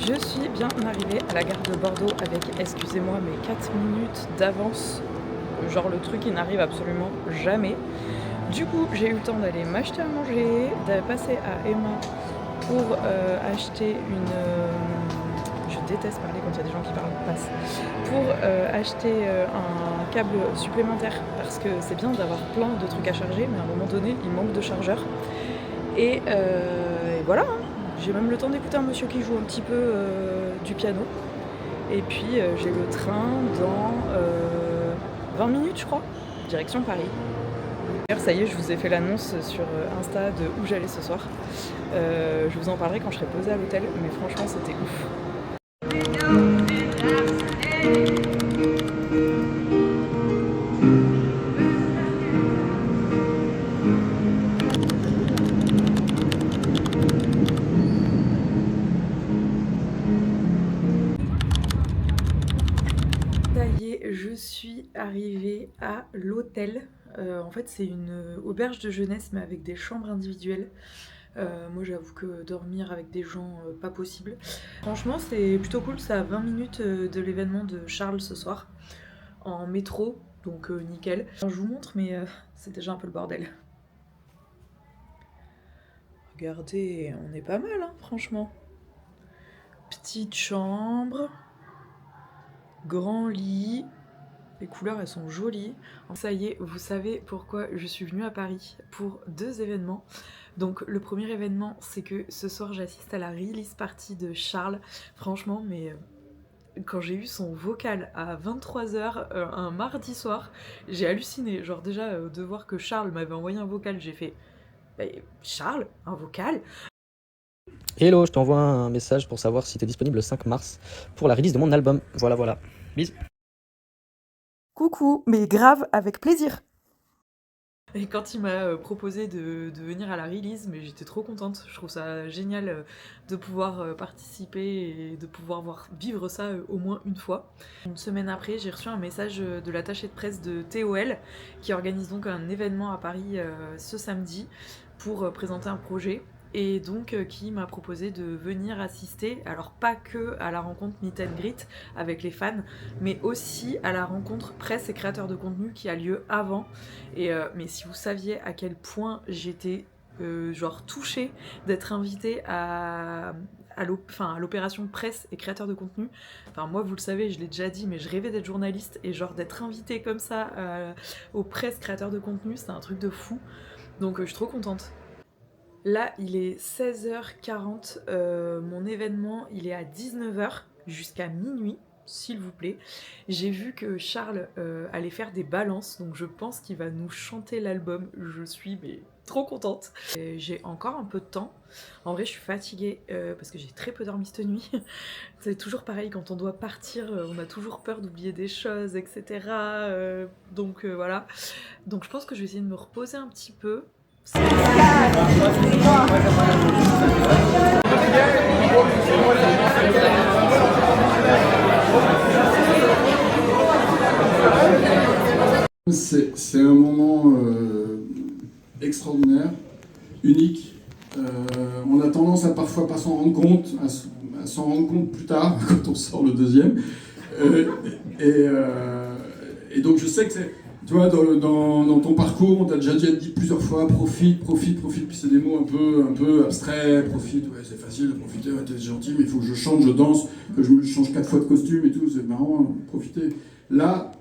Je suis bien arrivée à la gare de Bordeaux avec, excusez-moi, mais 4 minutes d'avance. Genre le truc qui n'arrive absolument jamais. Du coup, j'ai eu le temps d'aller m'acheter à manger, d'aller passer à Emma pour acheter une... je déteste parler quand il y a des gens qui parlent, passe. Pour acheter un câble supplémentaire parce que c'est bien d'avoir plein de trucs à charger, mais à un moment donné, il manque de chargeur. Et voilà, hein. J'ai même le temps d'écouter un monsieur qui joue un petit peu du piano. Et puis j'ai le train dans 20 minutes, je crois, direction Paris. D'ailleurs, ça y est, je vous ai fait l'annonce sur Insta de où j'allais ce soir. Je vous en parlerai quand je serai posée à l'hôtel, mais franchement, c'était ouf. Ça y est, je suis arrivée à l'hôtel. En fait, c'est une auberge de jeunesse, mais avec des chambres individuelles. Moi, j'avoue que dormir avec des gens, pas possible. Franchement, c'est plutôt cool. C'est à 20 minutes de l'événement de Charles ce soir, en métro, donc nickel. Alors, je vous montre, mais c'est déjà un peu le bordel. Regardez, on est pas mal, hein, franchement. Petite chambre, grand lit. Les couleurs, elles sont jolies. Ça y est, vous savez pourquoi je suis venue à Paris pour 2 événements. Donc le premier événement, c'est que ce soir, j'assiste à la release party de Charles. Franchement, mais quand j'ai eu son vocal à 23h un mardi soir, j'ai halluciné. Genre déjà, de voir que Charles m'avait envoyé un vocal, j'ai fait bah, « Charles, un vocal ?» Hello, je t'envoie un message pour savoir si t'es disponible le 5 mars pour la release de mon album. Voilà. Bisous. Coucou, mais grave, avec plaisir. Et quand il m'a proposé de venir à la release, mais j'étais trop contente. Je trouve ça génial de pouvoir participer et de pouvoir vivre ça au moins une fois. Une semaine après, j'ai reçu un message de l'attaché de presse de TOL qui organise donc un événement à Paris ce samedi pour présenter un projet. Et donc qui m'a proposé de venir assister, alors pas que à la rencontre Meet and Greet avec les fans, mais aussi à la rencontre presse et créateurs de contenu qui a lieu avant. Et mais si vous saviez à quel point j'étais genre touchée d'être invitée à l'opération presse et créateur de contenu. Enfin moi vous le savez, je l'ai déjà dit, mais je rêvais d'être journaliste et genre d'être invitée comme ça aux presse créateurs de contenu, c'est un truc de fou. Donc je suis trop contente. Là, il est 16h40, mon événement, il est à 19h jusqu'à minuit, s'il vous plaît. J'ai vu que Charles allait faire des balances, donc je pense qu'il va nous chanter l'album. Je suis mais trop contente. J'ai encore un peu de temps. En vrai, je suis fatiguée parce que j'ai très peu dormi cette nuit. C'est toujours pareil, quand on doit partir, on a toujours peur d'oublier des choses, etc. Donc voilà. Donc je pense que je vais essayer de me reposer un petit peu. C'est un moment extraordinaire, unique. On a tendance à parfois pas s'en rendre compte, à s'en rendre compte plus tard, quand on sort le deuxième. Et donc je sais que c'est... Tu vois, dans ton parcours, on t'a déjà dit plusieurs fois profite, puis c'est des mots un peu abstraits, profite, ouais, c'est facile de profiter, ouais, t'es gentil, mais il faut que je chante, je danse, que je me change 4 fois de costume et tout, c'est marrant, profiter. Là,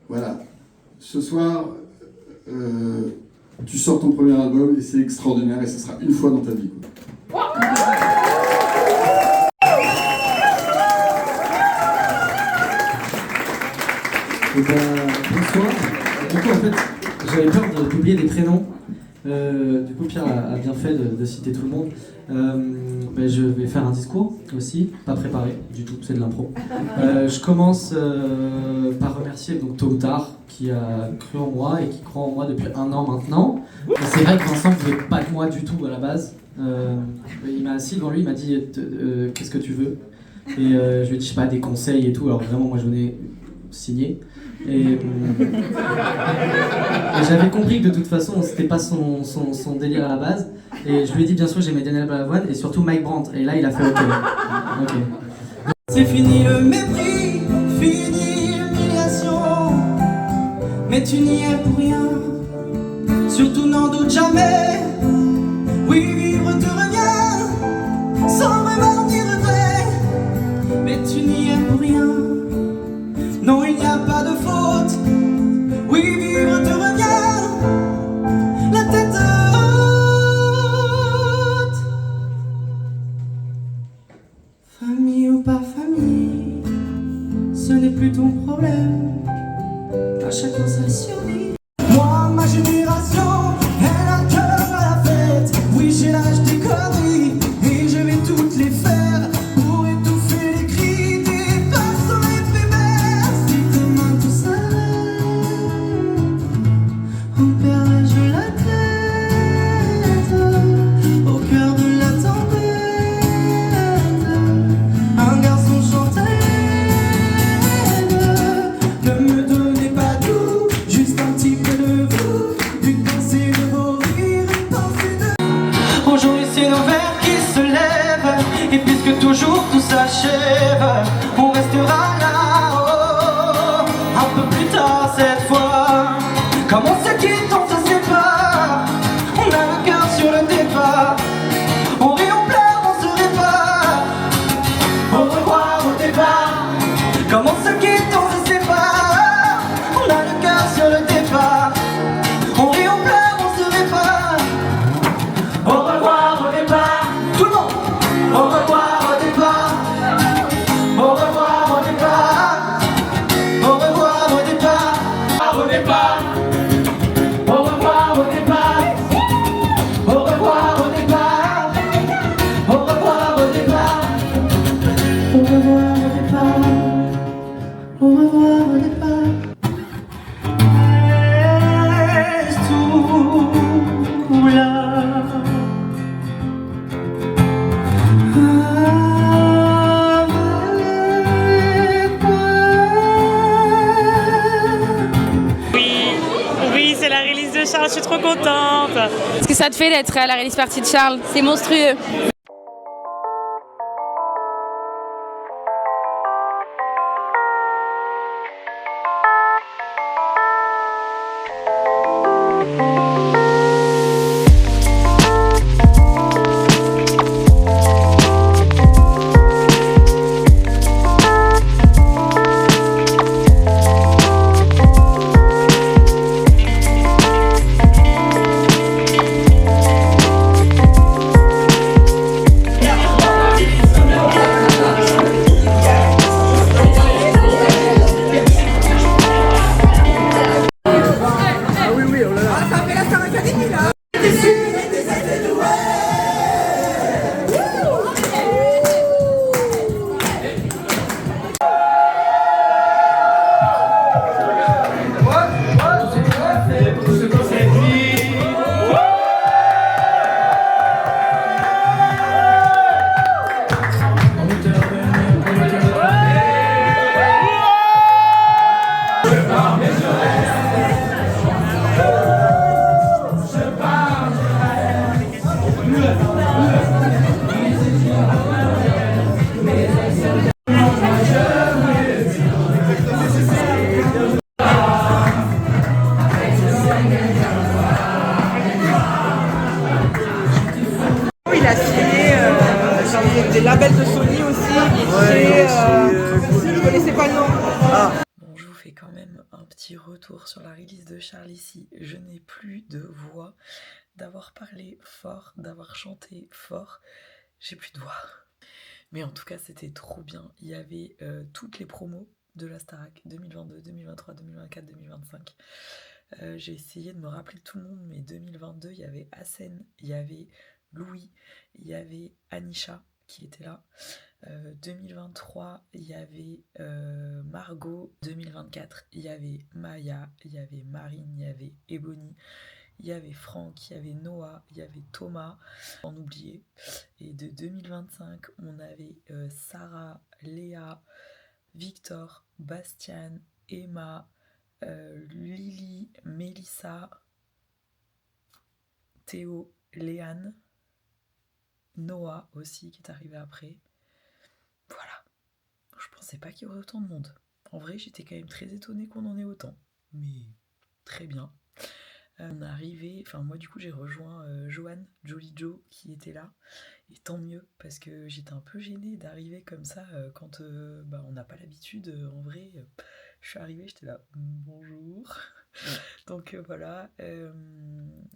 voilà, ce soir, tu sors ton premier album et c'est extraordinaire et ça sera une fois dans ta vie. Quoi. Bonsoir. Du coup, en fait, j'avais peur d'oublier des prénoms. Du coup, Pierre a bien fait de citer tout le monde. Je vais faire un discours aussi, pas préparé du tout, c'est de l'impro. Je commence par remercier donc Tôt ou Tard qui a cru en moi et qui croit en moi depuis 1 an maintenant. Et c'est vrai que Vincent ne voulait pas de moi du tout à la base. Il m'a assis devant lui, il m'a dit qu'est-ce que tu veux? Et je lui ai dit je sais pas, des conseils et tout. Alors vraiment moi je venais signer. Et j'avais compris que de toute façon, c'était pas son délire à la base. Et je lui ai dit, bien sûr, j'aimais Daniel Balavoine et surtout Mike Brandt. Et là, il a fait OK. Ok. C'est fini le mépris, fini l'humiliation. Mais tu n'y es pour rien, surtout n'en doute jamais. Oui, vivre te revient, sans vraiment dire vrai. Mais tu n'y es pour rien, non, il n'y a pas de faute. Oui, vivre te revient, la tête haute. Famille ou pas famille, ce n'est plus ton problème. À chacun sa survie. Moi, ma génération, elle a le cœur à la fête. Oui, j'ai l'âge des conneries et je vais toutes les faire pour étouffer les cris des passants éphémères. Si demain tout s'arrête, on perdrait la tête au cœur de la tempête. Un garçon chantait. Ne me donnez pas tout, juste un petit peu de vous, une pensée de vos rires, une pensée de... Aujourd'hui c'est nos verres qui se lèvent, et puisque toujours tout s'achève, on restera là-haut, un peu plus tard cette fois. Comme on se quitte, on se sépare, on a le cœur sur le départ, on rit, on pleure, on se répare, au revoir au départ. Comme on se quitte, on se sépare, on a le cœur sur le départ, on rit, on pleure, on se répare. Au revoir au départ, tout le monde. Au revoir au départ, au revoir au départ, au revoir au départ, au départ, au revoir au départ, au revoir au départ, au revoir au départ, au revoir au départ. Au revoir au départ. Reste tout là. Avec moi. Oui, c'est la release de Charles, je suis trop contente. Qu'est-ce que ça te fait d'être à la release party de Charles? C'est monstrueux. Il a signé des labels de Sony aussi. Je connaissais pas le nom. Bon, je vous fais quand même un petit retour sur la release de Charles ici. Je n'ai plus de voix, d'avoir parlé fort, d'avoir chanté fort. J'ai plus de voix. Mais en tout cas, c'était trop bien. Il y avait toutes les promos de la Starac 2022, 2023, 2024, 2025. J'ai essayé de me rappeler de tout le monde, mais 2022, il y avait Hassen, il y avait Louis, il y avait Anisha qui était là. 2023, il y avait Margot. 2024, il y avait Maya, il y avait Marine, il y avait Ebony, il y avait Franck, il y avait Noah, il y avait Thomas, en oublier. Et de 2025, on avait Sarah, Léa, Victor, Bastian, Emma, Lily, Mélissa, Théo, Léane, Noah aussi qui est arrivé après. Voilà. Je pensais pas qu'il y aurait autant de monde. En vrai, j'étais quand même très étonnée qu'on en ait autant. Mais très bien. On est arrivé, enfin moi du coup j'ai rejoint Joanne, Jolly Joe qui était là. Et tant mieux, parce que j'étais un peu gênée d'arriver comme ça quand on n'a pas l'habitude. En vrai, je suis arrivée, j'étais là, bonjour. Donc voilà,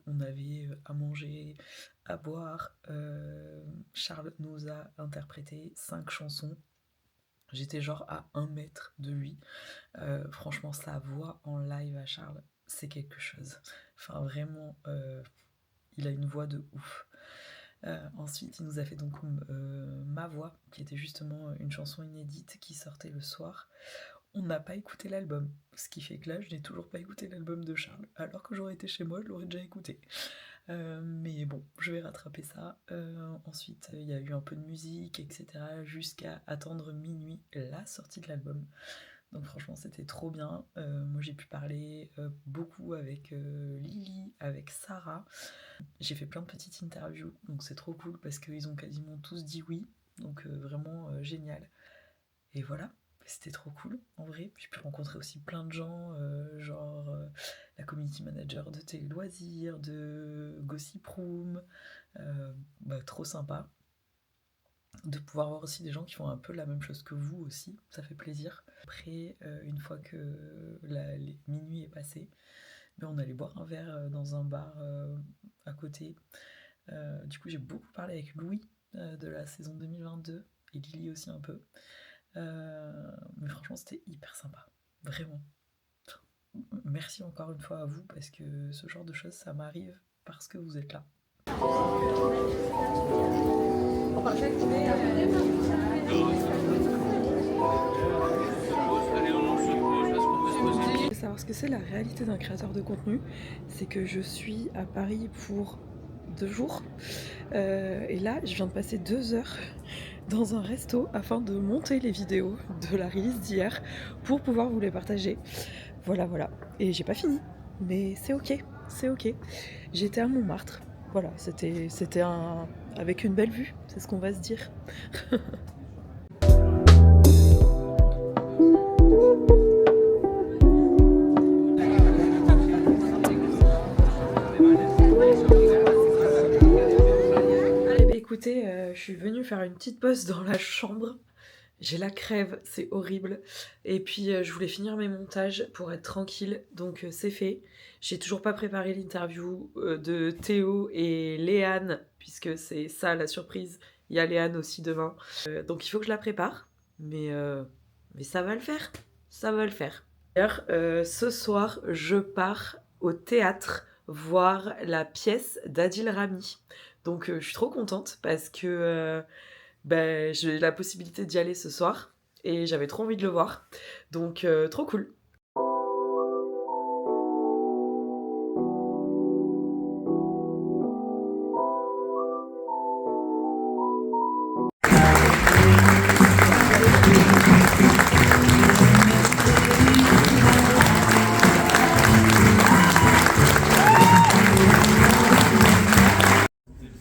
on avait à manger, à boire. Charles nous a interprété 5 chansons. J'étais genre à 1 mètre de lui. Franchement, sa voix en live à Charles, c'est quelque chose. Enfin, vraiment, il a une voix de ouf. Ensuite, il nous a fait donc Ma Voix, qui était justement une chanson inédite qui sortait le soir. On n'a pas écouté l'album, ce qui fait que là, je n'ai toujours pas écouté l'album de Charles, alors que j'aurais été chez moi, je l'aurais déjà écouté. Mais bon, je vais rattraper ça. Ensuite, il y a eu un peu de musique, etc., jusqu'à attendre minuit, la sortie de l'album. Donc franchement, c'était trop bien. Moi, j'ai pu parler beaucoup avec Lily, avec Sarah. J'ai fait plein de petites interviews, donc c'est trop cool parce qu'ils ont quasiment tous dit oui. Donc vraiment génial. Et voilà, c'était trop cool en vrai. J'ai pu rencontrer aussi plein de gens, genre la community manager de Télé Loisirs, de Gossip Room. Trop sympa. De pouvoir voir aussi des gens qui font un peu la même chose que vous aussi, ça fait plaisir. Après, une fois que minuit est passé, on allait boire un verre dans un bar à côté. Du coup, j'ai beaucoup parlé avec Louis de la saison 2022 et Lily aussi un peu. Mais franchement, c'était hyper sympa, vraiment. Merci encore une fois à vous parce que ce genre de choses, ça m'arrive parce que vous êtes là. Savoir ce que c'est la réalité d'un créateur de contenu, c'est que je suis à Paris pour 2 jours et là je viens de passer 2 heures dans un resto afin de monter les vidéos de la release d'hier pour pouvoir vous les partager. Voilà, et j'ai pas fini, mais c'est ok. J'étais à Montmartre, voilà, c'était avec une belle vue, c'est ce qu'on va se dire. Écoutez, je suis venue faire une petite pause dans la chambre. J'ai la crève, c'est horrible. Et puis je voulais finir mes montages pour être tranquille, donc c'est fait. J'ai toujours pas préparé l'interview de Théo et Léane, puisque c'est ça la surprise. Il y a Léane aussi demain. Donc il faut que je la prépare, mais ça va le faire. Ça va le faire. D'ailleurs, ce soir, je pars au théâtre voir la pièce d'Adil Rami. Donc je suis trop contente parce que j'ai la possibilité d'y aller ce soir et j'avais trop envie de le voir. Donc trop cool.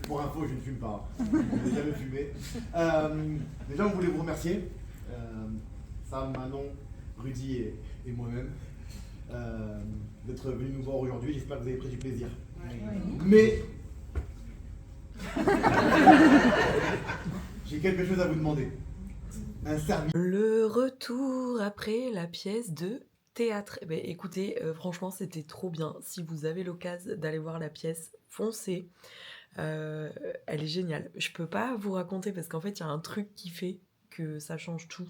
Pour info, je ne fume pas. Je n'ai jamais fumé. Déjà, on voulait vous remercier. Sam, Manon, Rudy et moi-même. D'être venus nous voir aujourd'hui. J'espère que vous avez pris du plaisir. Mais j'ai quelque chose à vous demander. Un service. Le retour après la pièce de théâtre. Écoutez, franchement, c'était trop bien. Si vous avez l'occasion d'aller voir la pièce, foncez. Elle est géniale. Je peux pas vous raconter parce qu'en fait il y a un truc qui fait que ça change tout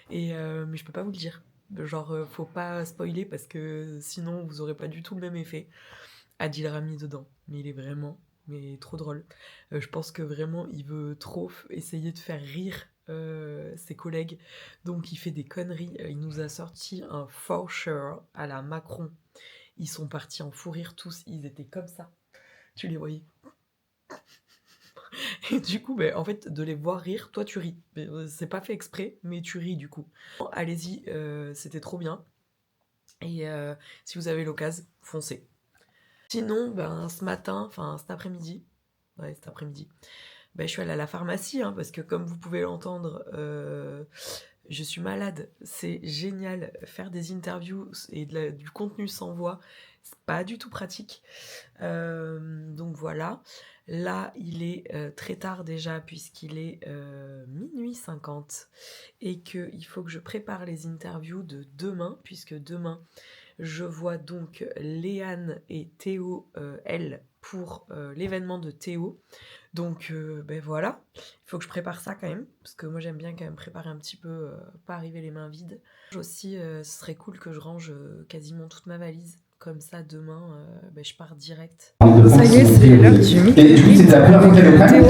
mais je peux pas vous le dire, genre faut pas spoiler parce que sinon vous aurez pas du tout le même effet. Adil Rami dedans, mais il est vraiment trop drôle. Je pense que vraiment il veut trop essayer de faire rire ses collègues, donc il fait des conneries. Il nous a sorti un for sure à la Macron. Ils sont partis en fou rire tous, ils étaient comme ça, tu les voyais. Et du coup, en fait, de les voir rire, toi tu ris. C'est pas fait exprès, mais tu ris du coup. Allez-y, c'était trop bien. Et si vous avez l'occasion, foncez. Sinon, ben, cet après-midi, ben, je suis allée à la pharmacie, hein, parce que comme vous pouvez l'entendre, je suis malade. C'est génial. Faire des interviews et du contenu sans voix, c'est pas du tout pratique. Donc voilà. Là, il est très tard déjà, puisqu'il est minuit 50 et qu'il faut que je prépare les interviews de demain, puisque demain, je vois donc Léane et Théo, elle, pour l'événement de Théo. Donc ben voilà, il faut que je prépare ça quand même, parce que moi j'aime bien quand même préparer un petit peu, pas arriver les mains vides. Aussi, ce serait cool que je range quasiment toute ma valise. Comme ça, demain, ben, je pars direct. Ça y est, c'est l'heure du midi. Et du coup, c'était la première fois qu'elle était Théo.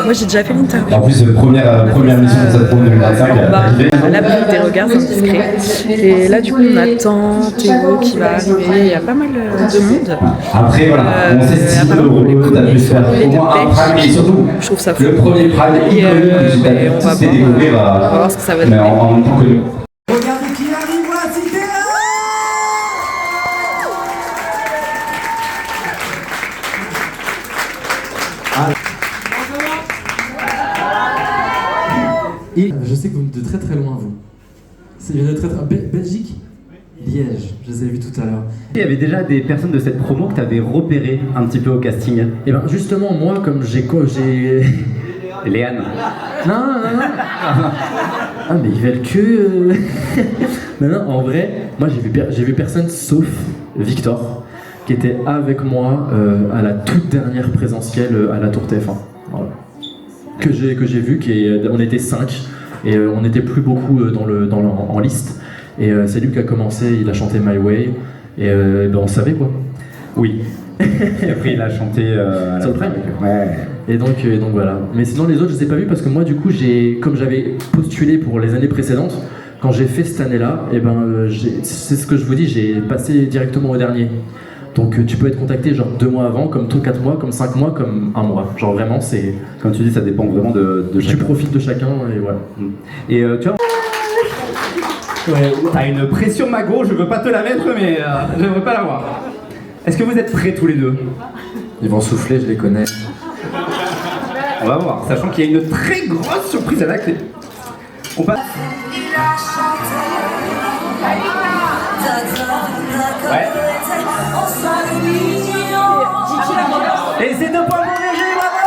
Moi, j'ai déjà fait l'interview. En plus, première mission de cette tournée 2025. À l'abri des regards indiscrets. Et là, du coup, on attend Théo qui va arriver. Il y a pas mal de monde. Après, voilà, on s'estime heureux, t'as pu faire au moins un prime, et surtout, je trouve ça fou. le premier prime iconique que tu as fait découvrir, on va voir ce que ça va mais en même temps que nous. Regardez qui arrive, voilà, Cité. Et je sais que vous venez de très très loin, vous. C'est de très très... Belgique, Liège, je les ai vus tout à l'heure. Il y avait déjà des personnes de cette promo que tu avais repérées un petit peu au casting. Et ben justement, moi, comme j'ai... Léane. Non. Ah, mais ils veulent que... non, en vrai, moi j'ai vu personne sauf Victor, qui était avec moi à la toute dernière présentielle à la Tour TF1. Voilà. Que j'ai vu, on était 5 et on n'était plus beaucoup en liste. Et c'est lui qui a commencé, il a chanté My Way et ben on savait quoi. Oui. Et après il a chanté sur le prime. Ouais. Et donc voilà. Mais sinon les autres je les ai pas vus parce que moi du coup comme j'avais postulé pour les années précédentes, quand j'ai fait cette année-là, et ben c'est ce que je vous dis, j'ai passé directement au dernier. Donc tu peux être contacté genre 2 mois avant, comme 4 mois, comme 5 mois, comme 1 mois. Genre vraiment c'est... Comme tu dis, ça dépend vraiment de chacun. Tu profites de chacun et voilà. Et tu vois... Ouais, t'as une pression magot, je veux pas te la mettre mais j'aimerais pas l'avoir. Est-ce que vous êtes prêts tous les deux? Ils vont souffler, je les connais. On va voir, sachant qu'il y a une très grosse surprise à la clé. On passe... Ouais. Et c'est 2 points pour Virginie, bravo!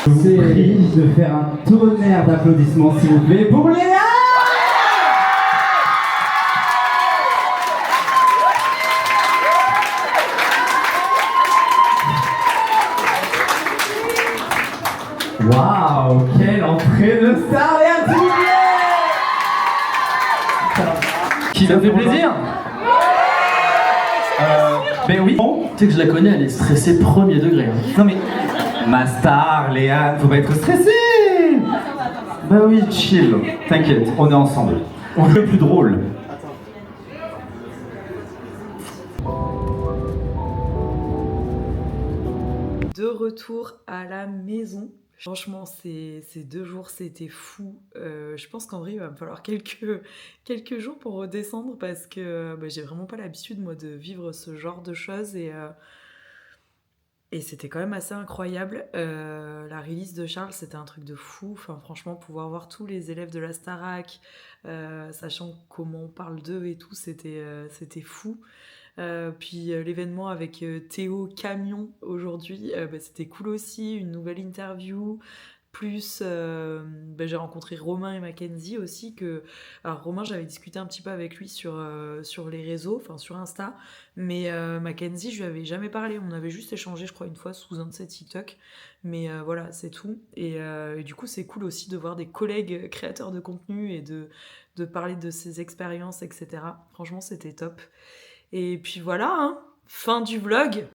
Je vous prie de faire un tonnerre d'applaudissements s'il vous plaît pour Léa! Waouh, quelle entrée de star, Léa! Qui ça fait plaisir? Ben oui. Tu sais que je la connais, elle est stressée premier degré. Hein. Non mais, ma star, Léane, faut pas être stressé. Bah oui, chill, t'inquiète, on est ensemble. On est le plus drôle. De retour à la maison. Franchement, ces 2 jours, c'était fou. Je pense qu'en vrai, il va me falloir quelques jours pour redescendre parce que j'ai vraiment pas l'habitude, moi, de vivre ce genre de choses et c'était quand même assez incroyable. La release de Charles, c'était un truc de fou. Enfin, franchement, pouvoir voir tous les élèves de la Starac, sachant comment on parle d'eux et tout, c'était fou. Puis l'événement avec Théo Camion aujourd'hui, c'était cool aussi, une nouvelle interview. Plus j'ai rencontré Romain et Mackenzie aussi. Alors Romain, j'avais discuté un petit peu avec lui sur les réseaux, enfin sur Insta, mais Mackenzie, je lui avais jamais parlé, on avait juste échangé je crois une fois sous un de ses TikTok, mais voilà, c'est tout. Et du coup c'est cool aussi de voir des collègues créateurs de contenu et de parler de ses expériences, etc. Franchement c'était top. Et puis voilà, hein, fin du vlog.